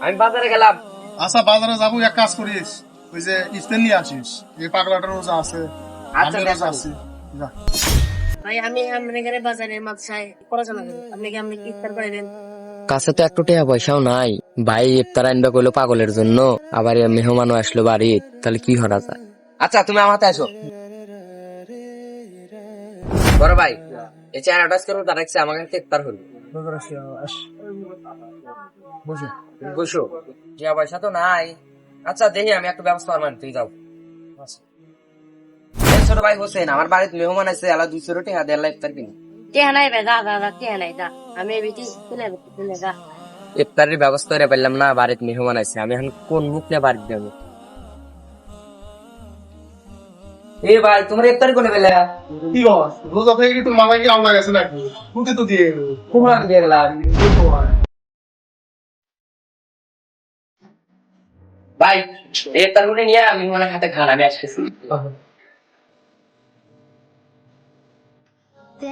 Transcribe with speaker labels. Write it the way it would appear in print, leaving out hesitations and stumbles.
Speaker 1: আমি বাজারে গেলাম।
Speaker 2: আচ্ছা বাজারে যাবো, এক কাজ করিস, ওই যে ইফতার নিয়ে আসিস, এই পাগলাটার রোজা আছে,
Speaker 1: আচ্ছা,
Speaker 2: আমি রোজা
Speaker 1: দেখো।
Speaker 2: আছি। যা।
Speaker 3: ভাই আমি আপনাদের বাজারে মাদ্রাসায় পড়াশোনা করি, আপনি কি ইফতার করে দেন?
Speaker 1: কাছে তো একটু টাকা পয়সাও নাই। ভাই ইফতার আনবে কইলো পাগলের জন্য, আবার এ মেহমানও আসলো বাড়ি, তাহলে কি করা যায়? আচ্ছা তুমি আমার হাতে আসো। বড় ভাই, এই চেয়ার অ্যাটাচ করবো, তার কাছে আমার কাছে ইফতার হলো।
Speaker 2: বসে।
Speaker 1: বসো। টাকা পয়সা তো নাই। আচ্ছা দেখি আমি একটা ব্যবস্থা করবেন, তুই যাও। এই ছোট ভাই হোসেন, আমার বাড়িতে মেহমান আছে, আলা 200 টাকা দিয়ে আল্লাহ ইফতার কিনি।
Speaker 3: কে নাই ভাই, যা যা যা, কে নাই যা, আমি বেটি তুলে যা।
Speaker 1: ইফতারের ব্যবস্থা করে পারলাম না, বাড়িতে মেহমান আছে, আমি এখন কোন মুখ নিয়ে বাড়ি যাবো? এ ভাই তোমার ইফতার করে পেলে?
Speaker 2: কি বস, রোজা থেকে কি তোর মাথায় কি আলগা গেছে নাকি? তুই তো দিয়ে এলো।
Speaker 1: কুমড়া দিয়ে গেলাম। ভাই ইফতার করে নিয়ে আমি মেহমানের হাতে খান, আমি আসতেছি।